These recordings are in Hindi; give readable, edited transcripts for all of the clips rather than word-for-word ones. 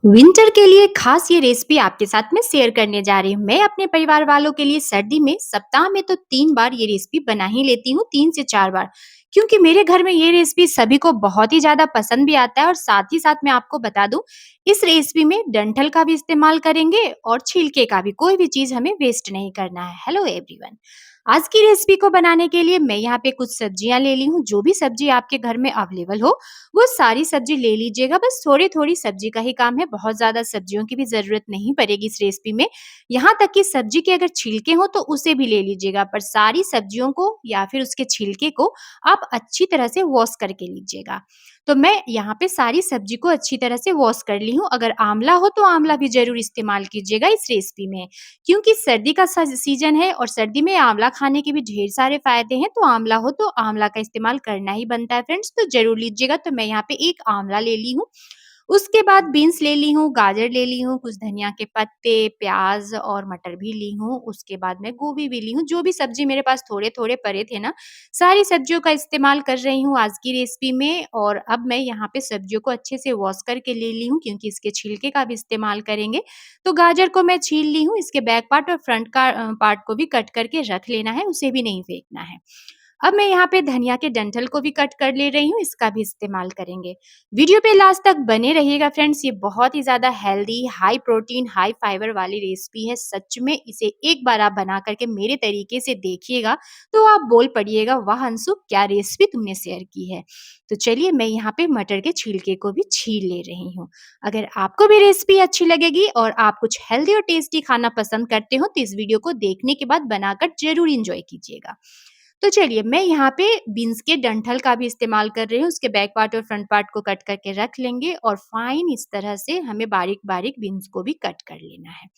विंटर के लिए खास ये रेसिपी आपके साथ में शेयर करने जा रही हूँ। मैं अपने परिवार वालों के लिए सर्दी में सप्ताह में तो 3 बार ये रेसिपी बना ही लेती हूँ, 3 से 4 बार। क्योंकि मेरे घर में ये रेसिपी सभी को बहुत ही ज़्यादा पसंद भी आता है और साथ ही साथ मैं आपको बता दूँ, इस रेसिपी में डंठल का भी इस्तेमाल करेंगे और छिलके का भी, कोई भी चीज़ हमें वेस्ट नहीं करना है। Hello everyone. आज की रेसिपी को बनाने के लिए मैं यहाँ पे कुछ सब्जियाँ ले ली हूँ, जो भी सब्जी आपके घर में अवेलेबल हो वो सारी सब्जी ले लीजिएगा। बस थोड़ी-थोड़ी सब्जी का ही काम है, बहुत ज़्यादा सब्जियों की भी ज़रूरत नहीं पड़ेगी इस रेसिपी में। यहाँ तक कि सब्जी के अगर छिलके हों तो उसे भी ले लीजिएगा, पर सारी सब्जियों को या फिर उसके छिलके को आप अच्छी तरह से वॉश करके लीजिएगा। तो मैं यहाँ पे सारी सब्जी को अच्छी तरह से वॉश कर ली हूँ। अगर आंवला हो तो आंवला भी ज़रूर इस्तेमाल कीजिएगा इस रेसिपी में, क्योंकि सर्दी का सीज़न है और सर्दी में आंवला खाने के भी ढेर सारे फ़ायदे हैं, तो आंवला हो तो आंवला का इस्तेमाल करना ही बनता है फ्रेंड्स, तो ज़रूर लीजिएगा। तो मैं यहाँ पे 1 आंवला ले ली हूँ। उसके बाद बीन्स ले ली हूँ, गाजर ले ली हूँ, कुछ धनिया के पत्ते, प्याज़ और मटर भी ली हूँ। उसके बाद मैं गोभी भी ली हूँ, जो भी सब्ज़ी मेरे पास थोड़े-थोड़े पड़े थे ना, सारी सब्जियों का इस्तेमाल कर रही हूँ आज की रेसिपी में। और अब मैं यहाँ पे सब्जियों को अच्छे से वॉश करके ले ली हूँ, क्योंकि इसके छिलके का भी इस्तेमाल करेंगे। तो गाजर को मैं छील ली हूँ, इसके बैक पार्ट और फ्रंट का पार्ट को भी कट करके रख लेना है, उसे भी नहीं फेंकना है। अब मैं यहाँ पे धनिया के डंठल को भी कट कर ले रही हूँ, इसका भी इस्तेमाल करेंगे। वीडियो पे लास्ट तक बने रहिएगा फ्रेंड्स, ये बहुत ही ज़्यादा healthy, high protein, high fibre वाली रेसिपी है। सच में इसे एक बार आप बना करके मेरे तरीके से देखिएगा, तो आप बोल पड़िएगा, वाह अंशु क्या रेसिपी तुमने शेयर की है। तो चलिए मैं यहाँ पे मटर के छिलके को भी छील ले रही हूँ। अगर आपको भी रेसिपी अच्छी लगेगी और आप कुछ हेल्दी और टेस्टी खाना पसंद करते हो, तो इस वीडियो को देखने के बाद बनाकर ज़रूर एन्जॉय कीजिएगा। तो चलिए मैं यहाँ पे बीन्स के डंठल का भी इस्तेमाल कर रही हूँ, उसके बैक पार्ट और फ्रंट पार्ट को कट करके रख लेंगे और फाइन इस तरह से हमें बारीक-बारीक बीन्स को भी कट कर लेना है।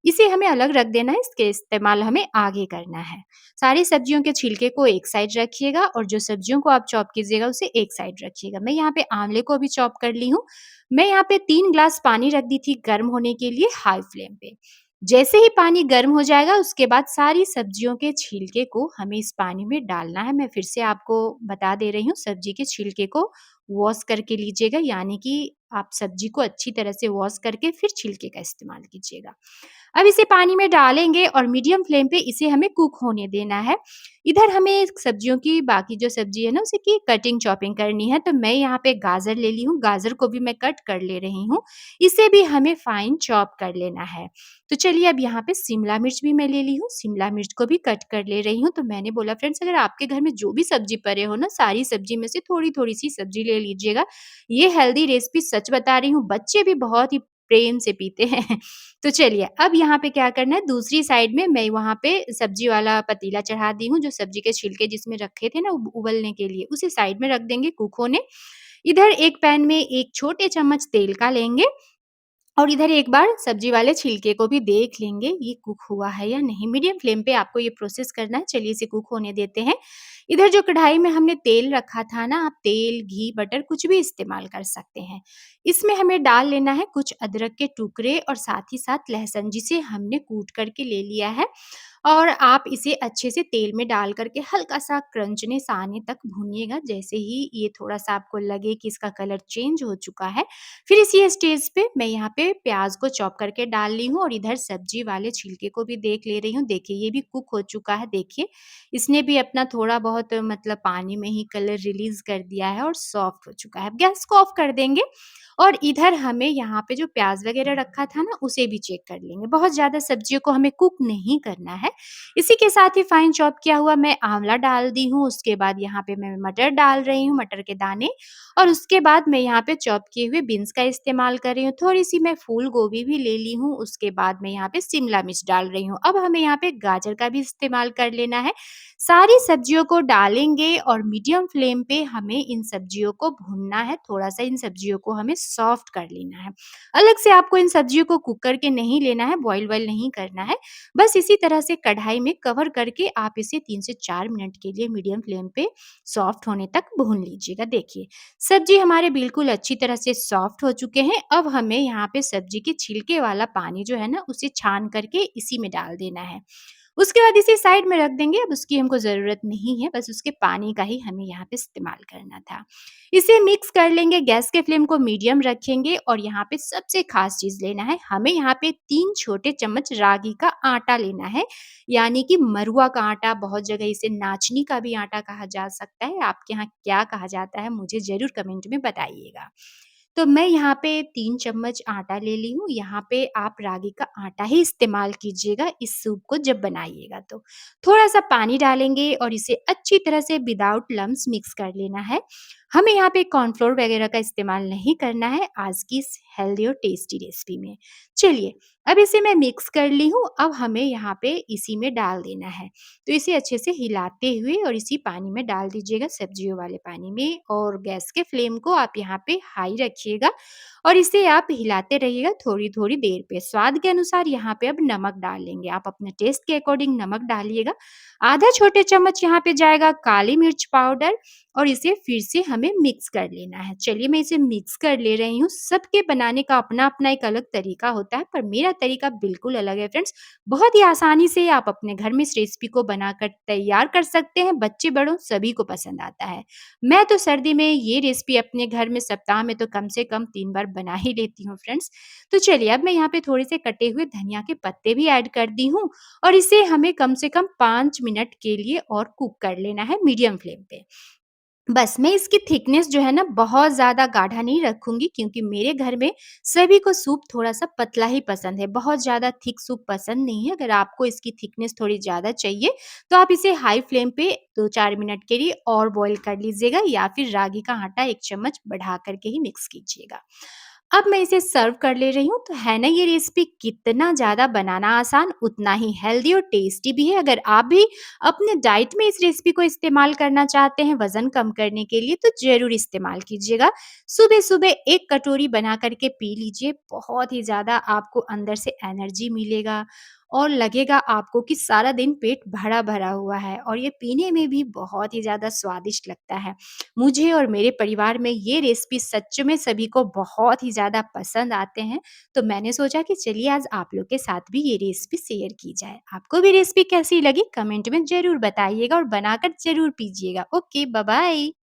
इसे हमें अलग रख देना है, इसके इस्तेमाल हमें आगे करना है। सारी सब्जियों के छिलके को एक साइड रखिएगा और जो सब्जियों को आप चॉप कीजिएगा उसे एक साइड रखिएगा। मैं यहाँ पे आंवले को भी चॉप कर ली हूँ। मैं यहाँ पे 3 ग्लास पानी रख दी थी गर्म होने के लिए हाई फ्लेम पे। जैसे ही पानी गर्म हो जाएगा उसके बाद सारी सब्जियों के छिलके को हमें इस पानी में डालना है। मैं फिर से आपको बता दे रही हूँ, सब्जी के छिलके को वॉश करके लीजिएगा, यानी कि आप सब्जी को अच्छी तरह से वॉश करके फिर छिलके का इस्तेमाल कीजिएगा। अब इसे पानी में डालेंगे और मीडियम फ्लेम पे इसे हमें कुक होने देना है। इधर हमें सब्जियों की बाकी जो सब्जी है ना उसे की कटिंग चॉपिंग करनी है, तो मैं यहाँ पे गाजर ले ली हूँ, गाजर को भी मैं कट कर ले रही हूँ। इसे भी हमें फाइन चॉप कर लेना है। तो चलिए अब यहाँ पे शिमला मिर्च भी मैं ले ली हूँ, शिमला मिर्च को भी कट कर ले रही हूँ। तो मैंने बोला फ्रेंड्स, अगर आपके घर में जो भी सब्जी पड़े हो ना, सारी सब्जी में से थोड़ी-थोड़ी सी सब्जी ले लीजिएगा। ये हेल्दी रेसिपी सच बता रही हूँ, बच्चे भी बहुत ही प्रेम से पीते हैं। तो चलिए अब यहाँ पे क्या करना है, दूसरी साइड में मैं वहाँ पे सब्जी वाला पतीला चढ़ा दी हूँ, जो सब्जी के छिलके जिसमें रखे थे ना उबलने के लिए, उसे साइड में रख देंगे कुक होने। इधर एक पैन में 1 छोटे चम्मच तेल का लेंगे और इधर एक बार सब्जी वाले छिलके को भी देख लेंगे, ये कुक हुआ है या नहीं। मीडियम फ्लेम पे आपको ये प्रोसेस करना है। चलिए इसे कुक होने देते हैं। इधर जो कढ़ाई में हमने तेल रखा था ना, आप तेल, घी, बटर कुछ भी इस्तेमाल कर सकते हैं। इसमें हमें डाल लेना है कुछ अदरक के टुकड़े और साथ ही साथ लहसुन, जिसे हमने कूट करके ले लिया है। और आप इसे अच्छे से तेल में डाल करके हल्का-सा क्रंचनेस आने तक भूनिएगा। जैसे ही ये थोड़ा-सा आपको लगे कि इसका कलर चेंज हो चुका है, फिर इसी स्टेज पे मैं यहाँ पे प्याज़ को चॉप करके डाल ली हूँ और इधर सब्जी वाले छिलके को भी देख ले रही हूँ। देखिए ये भी कुक हो चुका है, देखिए। इसने भी अपना थोड़ा बहुत मतलब पानी में ही कलर रिलीज़ कर दिया है और सॉफ्ट हो चुका है। अब गैस को ऑफ कर देंगे और इधर हमें यहाँ पे जो प्याज़ वग़ैरह रखा था ना, उसे भी चेक कर लेंगे। बहुत ज़्यादा सब्जियों को हमें कुक नहीं करना है। इसी के साथ ही फाइन चॉप किया हुआ मैं आंवला डाल दी हूँ, उसके बाद यहाँ पे मैं मटर डाल रही हूँ, मटर के दाने। और उसके बाद मैं यहाँ पे चॉप किए हुए बीन्स का इस्तेमाल कर रही हूँ। थोड़ी-सी मैं फूल गोभी भी ले ली हूँ, उसके बाद मैं यहाँ पे शिमला मिर्च डाल रही हूँ। अब हमें यहाँ पे गाजर का भी इस्तेमाल कर लेना है। सारी सब्जियों को डालेंगे और मीडियम फ्लेम पे हमें इन सब्जियों को भूनना है, थोड़ा-सा इन सब्जियों को हमें सॉफ्ट कर लेना है। अलग से आपको इन सब्जियों को कुक करके नहीं लेना है, बॉयल-वॉयल नहीं करना है। बस इसी तरह से कढ़ाई में कवर करके आप इसे 3 से 4 मिनट के लिए मीडियम फ्लेम पे सॉफ्ट होने तक भून लीजिएगा। देखिए, सब्जी हमारे बिल्कुल अच्छी तरह से सॉफ्ट हो चुके हैं। अब हमें यहाँ पे सब्जी के छिलके वाला पानी जो है ना, उसे छान करके इसी में डाल देना है। उसके बाद इसे साइड में रख देंगे, अब उसकी हमको ज़रूरत नहीं है, बस उसके पानी का ही हमें यहाँ पे इस्तेमाल करना था। इसे मिक्स कर लेंगे, गैस के फ्लेम को मीडियम रखेंगे और यहाँ पे सबसे ख़ास चीज़ लेना है, हमें यहाँ पे 3 छोटे चम्मच रागी का आटा लेना है, यानी कि मरुआ का आटा, बहुत जगह इसे नाचनी का भी आटा कहा जा सकता है। आपके यहाँ क्या कहा जाता है, मुझे ज़रूर कमेंट में बताइएगा। तो मैं यहाँ पे 3 चम्मच आटा ले ली हूँ, यहाँ पे आप रागी का आटा ही इस्तेमाल कीजिएगा इस सूप को जब बनाइएगा तो। थोड़ा-सा पानी डालेंगे और इसे अच्छी तरह से विदाउट लम्प्स मिक्स कर लेना है। हमें यहाँ पे कॉर्नफ्लोर वगैरह का इस्तेमाल नहीं करना है आज की इस हेल्दी और टेस्टी रेसिपी में। चलिए, अब इसे मैं मिक्स कर ली हूँ, अब हमें यहाँ पे इसी में डाल देना है। तो इसे अच्छे से हिलाते हुए और इसी पानी में डाल दीजिएगा, सब्जियों वाले पानी में, और गैस के फ्लेम को आप यहाँ पे हाई रखिएगा और इसे आप हिलाते रहिएगा थोड़ी-थोड़ी देर पे। स्वाद के अनुसार यहाँ पे अब नमक डाल लेंगे, आप अपने टेस्ट के अकॉर्डिंग नमक डालिएगा। आधा छोटे चम्मच यहाँ पे जाएगा काली मिर्च पाउडर और इसे फिर से हमें मिक्स कर लेना है। चलिए, मैं इसे मिक्स कर ले रही हूँ। सबके बनाने का अपना-अपना एक अलग तरीका होता है, पर मेरा तरीका बिल्कुल अलग है फ्रेंड्स। बहुत ही आसानी से आप अपने घर में इस रेसिपी को बनाकर तैयार कर सकते हैं, बच्चे-बड़ों सभी को पसंद आता है। मैं तो सर्दी में ये रेसिपी अपने घर में सप्ताह में तो कम से कम 3 बार बना ही लेती हूँ फ्रेंड्स। तो चलिए, अब मैं यहाँ पे थोड़े से कटे हुए धनिया के पत्ते भी ऐड कर दी हूँ और इसे हमें कम से कम 5 मिनट के लिए और कुक कर लेना है मीडियम फ्लेम पे। बस मैं इसकी थिकनेस जो है ना बहुत ज़्यादा गाढ़ा नहीं रखूँगी, क्योंकि मेरे घर में सभी को सूप थोड़ा-सा पतला ही पसंद है, बहुत ज़्यादा थिक सूप पसंद नहीं है। अगर आपको इसकी थिकनेस थोड़ी ज़्यादा चाहिए, तो आप इसे हाई फ्लेम पे 2-4 मिनट के लिए और बॉयल कर लीजिएगा या फिर रागी का आटा 1 चम्मच बढ़ा कर के ही मिक्स कीजिएगा। अब मैं इसे सर्व कर ले रही हूँ, तो है ना ये रेसिपी कितना ज़्यादा बनाना आसान, उतना ही हेल्दी और टेस्टी भी है। अगर आप भी अपने डाइट में इस रेसिपी को इस्तेमाल करना चाहते हैं वज़न कम करने के लिए, तो ज़रूर इस्तेमाल कीजिएगा। सुबह-सुबह 1 कटोरी बना कर के पी लीजिए, बहुत ही ज़्यादा आपको अंदर से एनर्जी मिलेगा और लगेगा आपको कि सारा दिन पेट भरा-भरा हुआ है, और ये पीने में भी बहुत ही ज़्यादा स्वादिष्ट लगता है। मुझे और मेरे परिवार में ये रेसिपी सच में सभी को बहुत ही ज़्यादा पसंद आते हैं, तो मैंने सोचा कि चलिए आज आप लोग के साथ भी ये रेसिपी शेयर की जाए। आपको भी रेसिपी कैसी लगी कमेंट में ज़रूर बताइएगा और बनाकर ज़रूर पीजिएगा। Okay, bye bye.